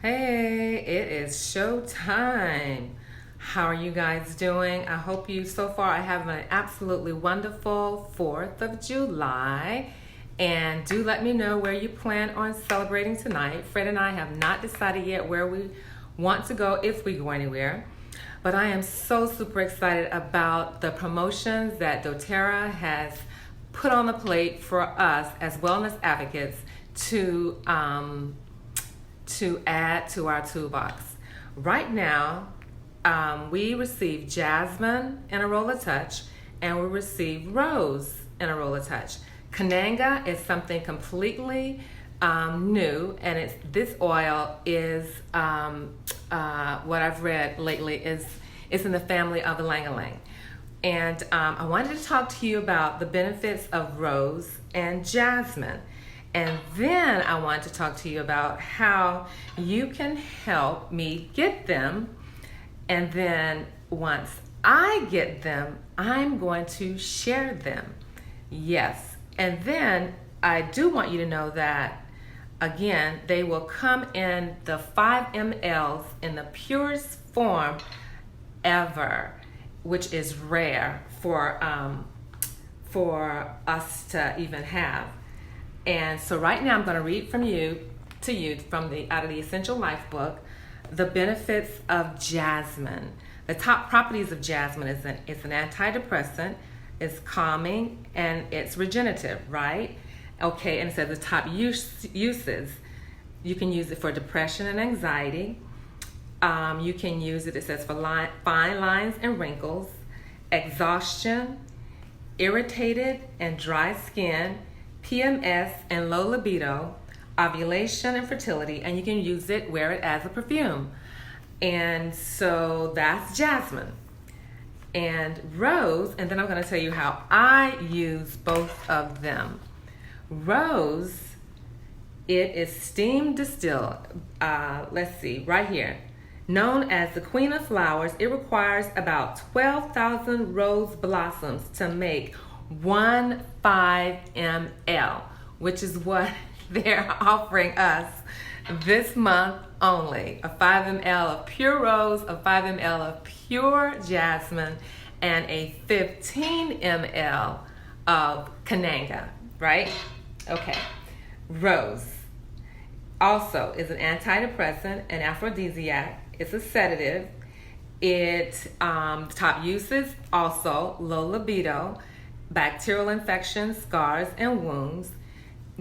Hey, it is show time. How are you guys doing? I hope you so far are having an absolutely wonderful 4th of July. And do let me know where you plan on celebrating tonight. Fred and I have not decided yet where we want to go, if we go anywhere. But I am so super excited about the promotions that doTERRA has put on the plate for us as wellness advocates to add to our toolbox. Right now, we receive Jasmine in a roll of touch, and we receive Rose in a roll of touch. Cananga is something completely new, and this oil is what I've read lately is in the family of Ylang Ylang. And I wanted to talk to you about the benefits of Rose and Jasmine. And then I want to talk to you about how you can help me get them. And then once I get them, I'm going to share them. Yes. And then I do want you to know that, again, they will come in the 5 mLs in the purest form ever, which is rare for us to even have. And so right now I'm going to read from out of the Essential Life book, the benefits of jasmine. The top properties of jasmine is it's an antidepressant, it's calming, and it's regenerative, right? Okay, and it says the top uses. You can use it for depression and anxiety. You can use it says for fine lines and wrinkles, exhaustion, irritated and dry skin, PMS and low libido, ovulation and fertility, and you can wear it as a perfume. And so that's jasmine. And Rose, and then I'm going to tell you how I use both of them. Rose, it is steam distilled. Let's see, right here. Known as the queen of flowers, it requires about 12,000 rose blossoms to make 1 5 ml, which is what they're offering us this month only. A 5 ml of pure rose, a 5 ml of pure jasmine, and a 15 ml of Cananga, right? Okay. Rose also is an antidepressant, an aphrodisiac. It's a sedative. Top uses also low libido, bacterial infections, scars and wounds,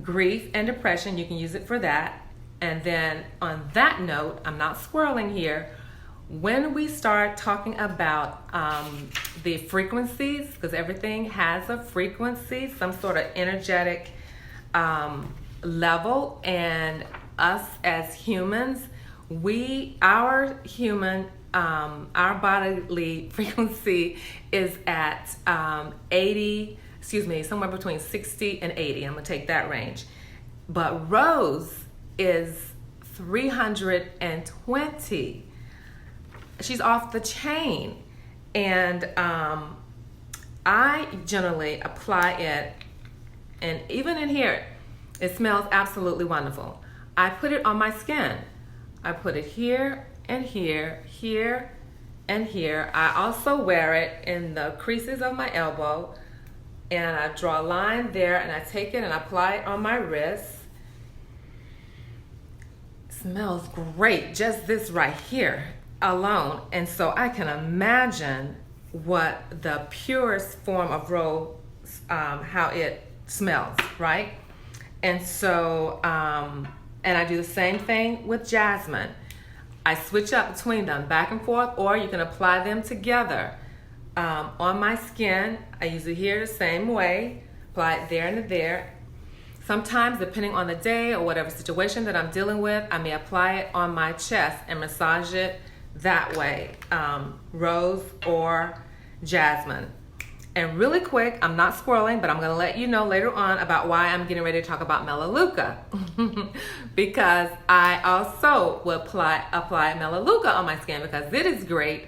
grief and depression, you can use it for that. And then on that note, I'm not swirling here, when we start talking about the frequencies, because everything has a frequency, some sort of energetic level, and us as humans, our bodily frequency is at somewhere between 60 and 80. I'm gonna take that range. But Rose is 320. She's off the chain. And I generally apply it, and even in here, it smells absolutely wonderful. I put it on my skin. I put it here and here, here and here. I also wear it in the creases of my elbow, and I draw a line there, and I take it and apply it on my wrist. It smells great, just this right here alone. And so I can imagine what the purest form of rose, how it smells, right? And so, and I do the same thing with jasmine. I switch up between them, back and forth, or you can apply them together. On my skin, I use it here the same way, apply it there and there. Sometimes, depending on the day or whatever situation that I'm dealing with, I may apply it on my chest and massage it that way, rose or jasmine. And really quick, I'm not squirreling, but I'm going to let you know later on about why I'm getting ready to talk about Melaleuca. Because I also will apply Melaleuca on my skin because it is great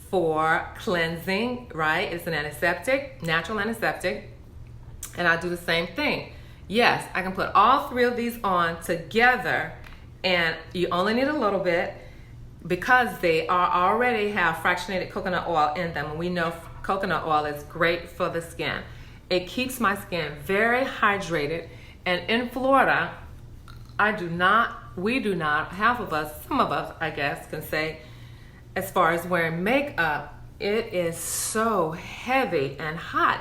for cleansing, right? It's an antiseptic, natural antiseptic. And I do the same thing. Yes, I can put all 3 of these on together And you only need a little bit because they already have fractionated coconut oil in them. And we know coconut oil is great for the skin. It keeps my skin very hydrated. And in Florida, we do not, half of us, some of us, I guess, can say, as far as wearing makeup, it is so heavy and hot.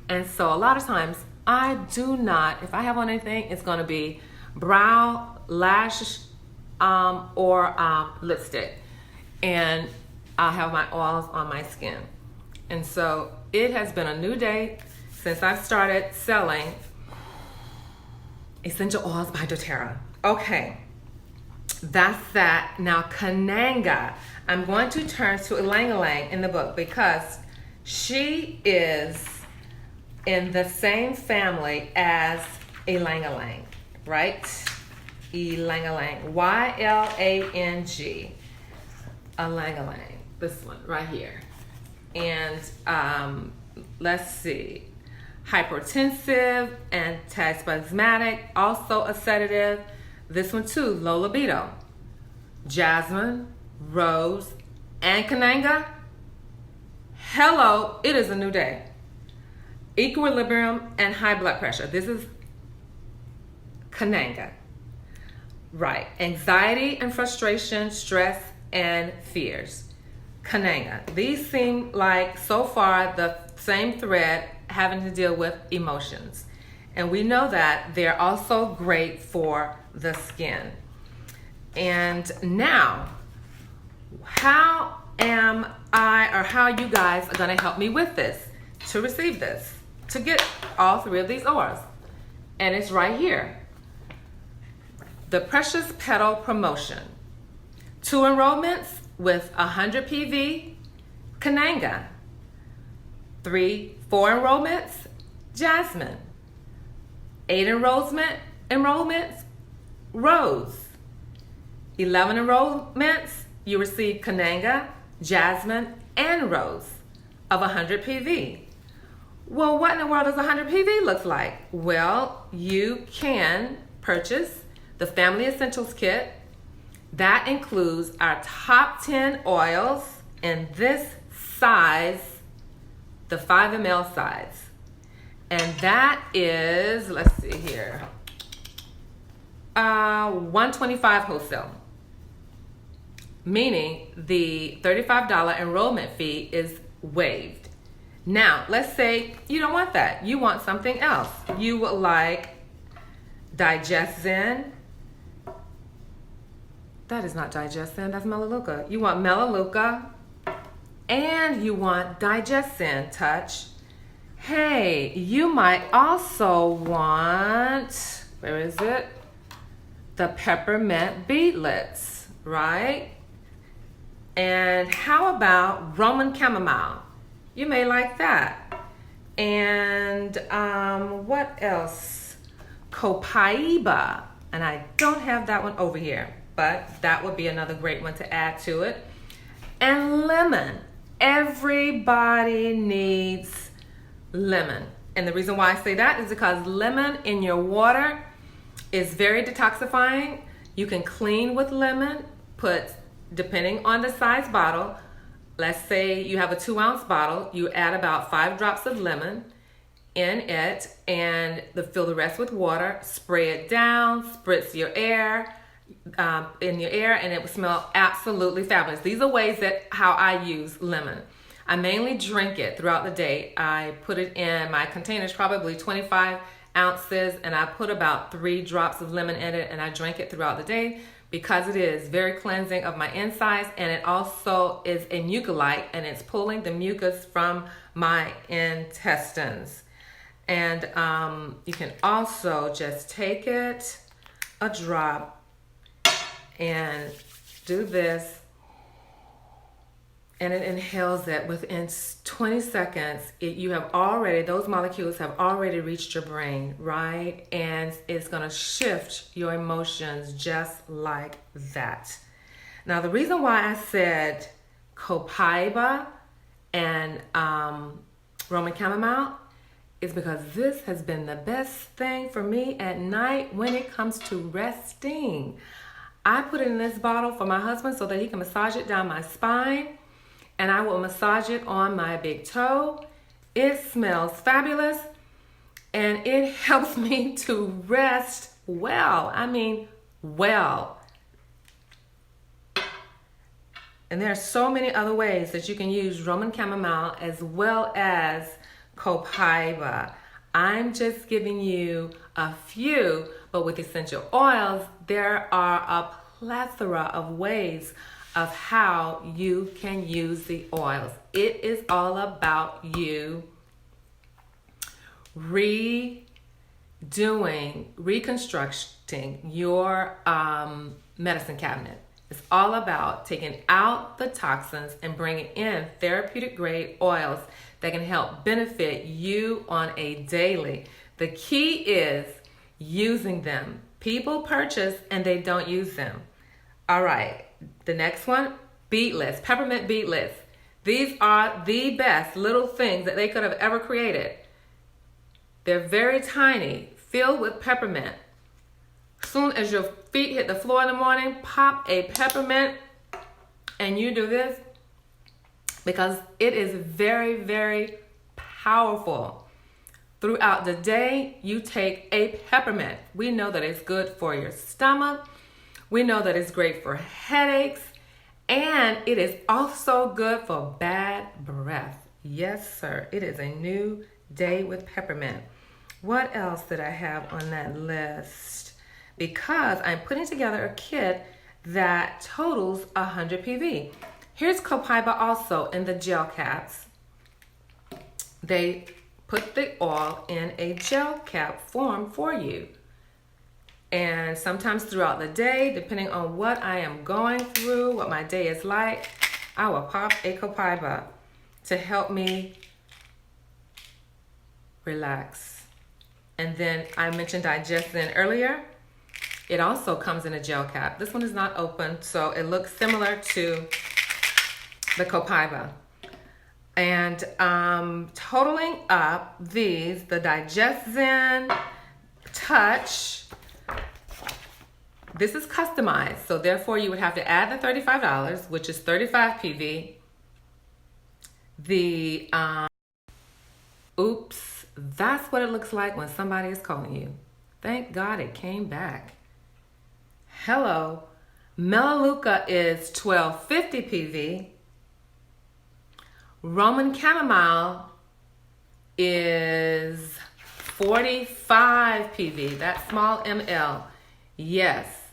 And so a lot of times I do not, if I have on anything, it's going to be brow, lash, or lipstick. And I'll have my oils on my skin. And so it has been a new day since I've started selling essential oils by doTERRA. Okay, that's that. Now Cananga. I'm going to turn to Ylang Ylang in the book because she is in the same family as Ylang Ylang, right? Ylang Ylang, Y-L-A-N-G. Ylang Ylang, this one right here. And let's see, hypertensive, antispasmodic, also a sedative. This one too, low libido. Jasmine, rose, and Cananga. Hello, it is a new day. Equilibrium and high blood pressure. This is Cananga. Right, anxiety and frustration, stress and fears. Cananga. These seem like so far the same thread having to deal with emotions. And we know that they're also great for the skin. And now, how am I, or how you guys are going to help me with this, to receive this, to get all three of these oils? And it's right here. The Precious Petal Promotion. 2 enrollments with 100 PV, Cananga. 4 enrollments, Jasmine. 8 enrollments, Rose. 11 enrollments, you receive Cananga, Jasmine, and Rose of 100 PV. Well, what in the world does 100 PV look like? Well, you can purchase the Family Essentials Kit. That includes our top 10 oils in this size, the 5 ml size. And that is, let's see here, $125 wholesale. Meaning the $35 enrollment fee is waived. Now, let's say you don't want that. You want something else. You would like Digestin. That is not Digestin, that's Melaleuca. You want Melaleuca and you want Digestin Touch. Hey, you might also want, where is it? The Peppermint Beetlets, right? And how about Roman Chamomile? You may like that. And what else? Copaiba. And I don't have that one over here, but that would be another great one to add to it. And lemon. Everybody needs lemon. And the reason why I say that is because lemon in your water is very detoxifying. You can clean with lemon, put, depending on the size bottle, let's say you have a 2-ounce bottle, you add about 5 drops of lemon in it and fill the rest with water, spray it down, spritz your air, in your air, and it will smell absolutely fabulous. These are ways that how I use lemon. I mainly drink it throughout the day. I put it in my containers, probably 25 ounces, and I put about 3 drops of lemon in it, and I drink it throughout the day because it is very cleansing of my insides, and it also is a mucolyte, and it's pulling the mucus from my intestines. And you can also just take it, a drop, and do this, and it inhales it. Within 20 seconds, those molecules have already reached your brain, right? And it's gonna shift your emotions just like that. Now, the reason why I said copaiba and Roman chamomile is because this has been the best thing for me at night when it comes to resting. I put it in this bottle for my husband so that he can massage it down my spine, and I will massage it on my big toe. It smells fabulous, and it helps me to rest well. I mean, well. And there are so many other ways that you can use Roman chamomile as well as copaiba. I'm just giving you a few, but with essential oils, there are a plethora of ways of how you can use the oils. It is all about you reconstructing your medicine cabinet. It's all about taking out the toxins and bringing in therapeutic grade oils that can help benefit you on a daily. The key is using them. People purchase and they don't use them. All right, the next one, beadless, peppermint beadless. These are the best little things that they could have ever created. They're very tiny, filled with peppermint. Soon as your feet hit the floor in the morning, pop a peppermint, and you do this because it is very, very powerful. Throughout the day, you take a peppermint. We know that it's good for your stomach. We know that it's great for headaches, and it is also good for bad breath. Yes, sir. It is a new day with peppermint. What else did I have on that list? Because I'm putting together a kit that totals 100 PV. Here's copaiba also in the gel caps. They put the oil in a gel cap form for you. And sometimes throughout the day, depending on what I am going through, what my day is like, I will pop a copaiba to help me relax. And then I mentioned digestin earlier. It also comes in a gel cap. This one is not open, so it looks similar to the copaiba. And totaling up these, the digestin, touch, this is customized, so therefore you would have to add the $35, which is 35 PV. The, oops, that's what it looks like when somebody is calling you. Thank God it came back. Hello, Melaleuca is 1250 PV. Roman chamomile is 45 PV, that small ml. Yes,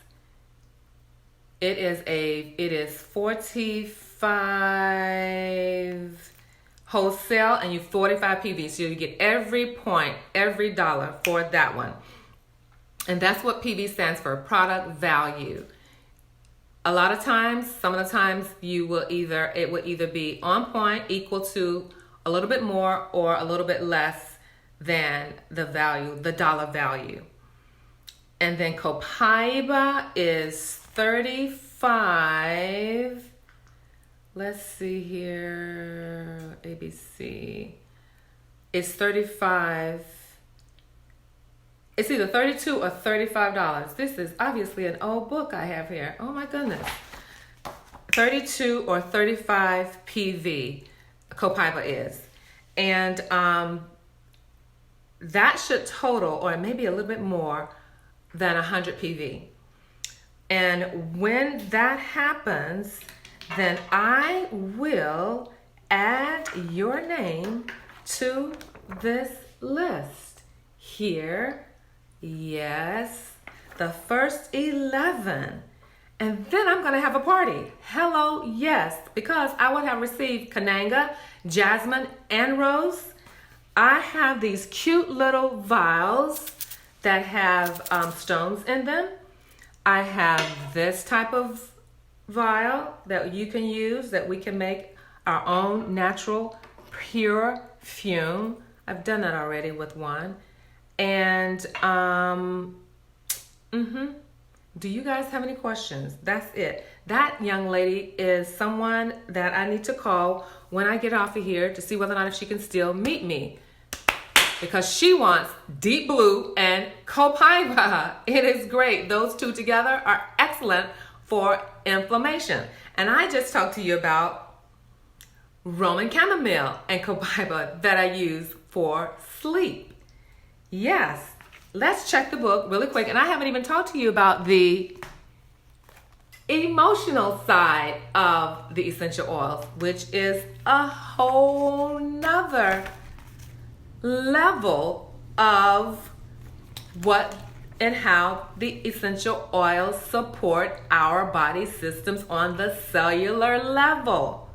it is 45 wholesale and you 45 PV, so you get every point, every dollar for that one. And that's what PV stands for, product value. A lot of times, some of the times it will either be on point, equal to a little bit more or a little bit less than the value, the dollar value. And then copaiba is 35. Let's see here, ABC. It's 35. It's either $32 or $35. This is obviously an old book I have here. Oh my goodness. 32 or 35 PV copaiba is. And that should total, or maybe a little bit more than 100 PV. And when that happens, then I will add your name to this list here. Yes, the first 11. And then I'm going to have a party. Hello, yes, because I would have received Cananga, Jasmine, and Rose. I have these cute little vials that have stones in them. I have this type of vial that you can use, that we can make our own natural pure fume. I've done that already with one. And do you guys have any questions? That's it. That young lady is someone that I need to call when I get off of here to see whether or not if she can still meet me, because she wants Deep Blue and copaiba. It is great. Those two together are excellent for inflammation. And I just talked to you about Roman chamomile and copaiba that I use for sleep. Yes, let's check the book really quick. And I haven't even talked to you about the emotional side of the essential oils, which is a whole nother level of what and how the essential oils support our body systems on the cellular level.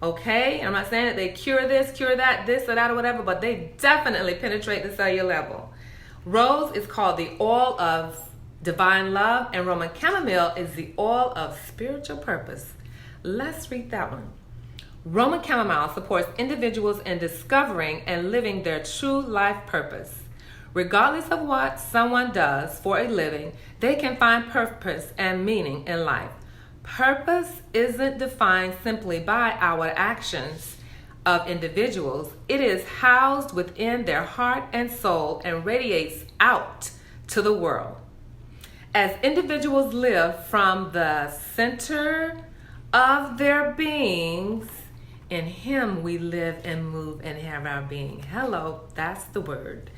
Okay? I'm not saying that they cure this, cure that, this or that or whatever, but they definitely penetrate the cellular level. Rose is called the oil of divine love, and Roman chamomile is the oil of spiritual purpose. Let's read that one. Roman chamomile supports individuals in discovering and living their true life purpose. Regardless of what someone does for a living, they can find purpose and meaning in life. Purpose isn't defined simply by our actions of individuals. It is housed within their heart and soul and radiates out to the world. As individuals live from the center of their beings, in Him we live and move and have our being. Hello, that's the word.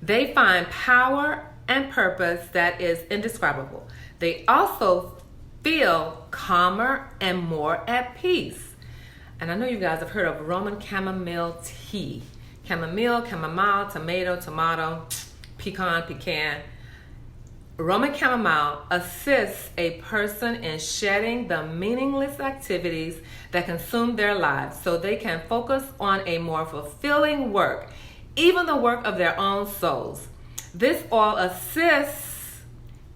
They find power and purpose that is indescribable. They also feel calmer and more at peace. And I know you guys have heard of Roman chamomile tea. Chamomile, tomato, pecan. Roman chamomile assists a person in shedding the meaningless activities that consume their lives so they can focus on a more fulfilling work, even the work of their own souls. This oil assists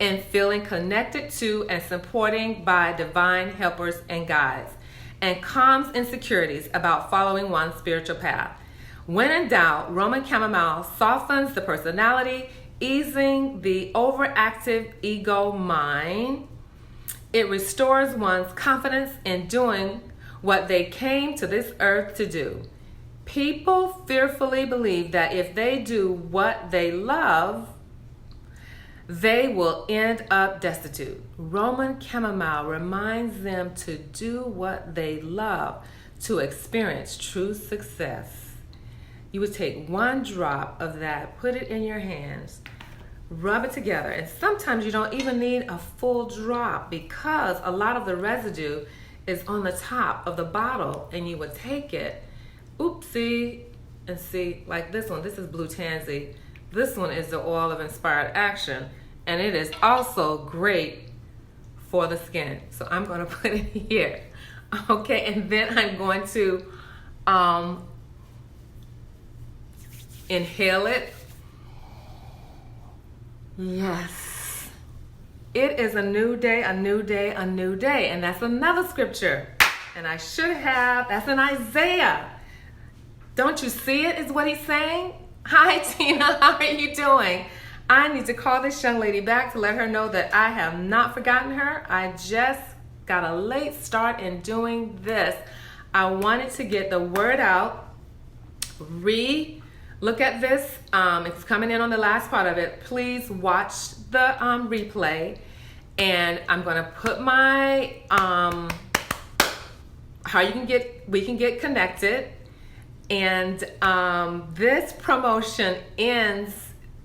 in feeling connected to and supporting by divine helpers and guides, and calms insecurities about following one's spiritual path. When in doubt, Roman chamomile softens the personality, easing the overactive ego mind. It restores one's confidence in doing what they came to this earth to do. People fearfully believe that if they do what they love, they will end up destitute. Roman chamomile reminds them to do what they love to experience true success. You would take one drop of that, put it in your hands, rub it together, and sometimes you don't even need a full drop because a lot of the residue is on the top of the bottle, and you would take it, oopsie, and see, like this one, this is Blue Tansy. This one is the oil of inspired action, and it is also great for the skin. So I'm going to put it here. Okay, and then I'm going to inhale it. Yes. It is a new day, a new day, a new day. And that's another scripture. And I should have, that's in Isaiah. Don't you see it, is what he's saying? Hi, Tina, how are you doing? I need to call this young lady back to let her know that I have not forgotten her. I just got a late start in doing this. I wanted to get the word out. Look at this. It's coming in on the last part of it. Please watch the replay. And I'm going to put my, we can get connected. And this promotion ends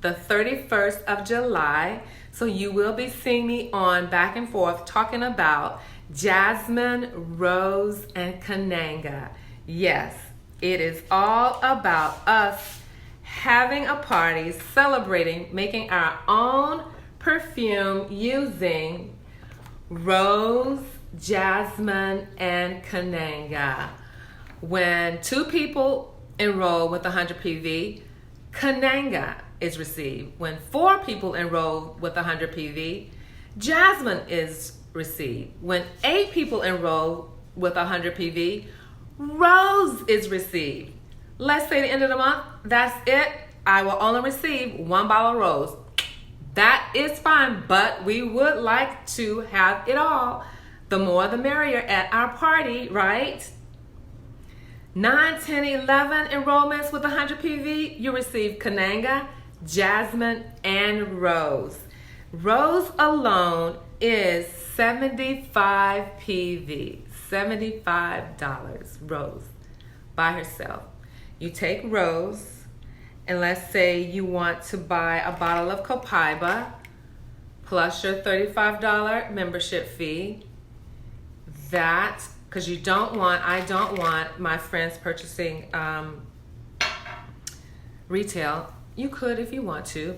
the 31st of July. So you will be seeing me on back and forth talking about Jasmine, Rose, and Cananga. Yes, it is all about us having a party, celebrating, making our own perfume using Rose, Jasmine, and Cananga. When 2 people enroll with 100 PV, Cananga is received. When 4 people enroll with 100 PV, Jasmine is received. When 8 people enroll with 100 PV, Rose is received. Let's say the end of the month, that's it. I will only receive 1 bottle of Rose. That is fine, but we would like to have it all. The more the merrier at our party, right? 9, 10, 11 enrollments with 100 PV, you receive Cananga, Jasmine, and Rose. Rose alone is 75 PV, $75 rose by herself. You take rose, and let's say you want to buy a bottle of Copaiba plus your $35 membership fee. That, because I don't want my friends purchasing retail. You could if you want to.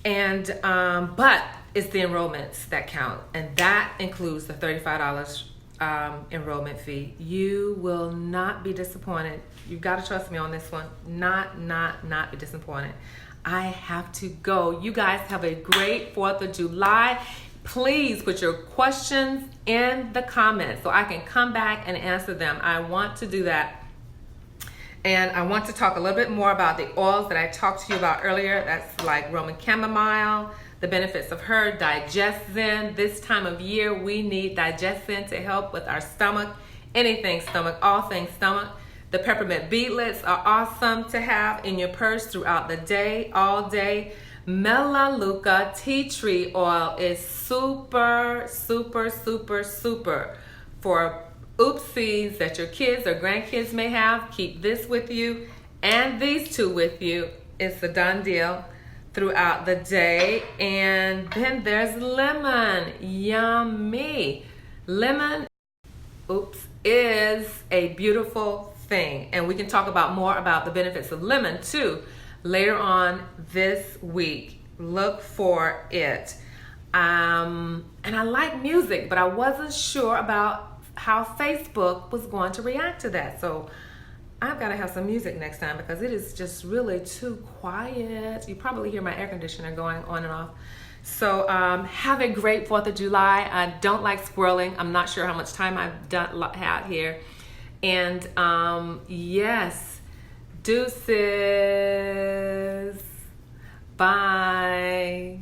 And but it's the enrollments that count, and that includes the $35 enrollment fee. You will not be disappointed. You've got to trust me on this one. Not be disappointed. I have to go. You guys have a great 4th of July. Please put your questions in the comments so I can come back and answer them. I want to do that. And I want to talk a little bit more about the oils that I talked to you about earlier. That's like Roman chamomile, the benefits of her, digestin. This time of year, we need digestin to help with our stomach, anything stomach, all things stomach. The peppermint beadlets are awesome to have in your purse throughout the day, all day. Melaleuca tea tree oil is super for oopsies that your kids or grandkids may have. Keep this with you and these two with you. It's a done deal throughout the day. And then there's lemon. Yummy. Lemon, is a beautiful thing. And we can talk about more about the benefits of lemon too later on this week. Look for it. And I like music, but I wasn't sure about how Facebook was going to react to that. So I've got to have some music next time because it is just really too quiet. You probably hear my air conditioner going on and off. So have a great 4th of July. I don't like squirreling. I'm not sure how much time I've had here. And yes, deuces. Bye.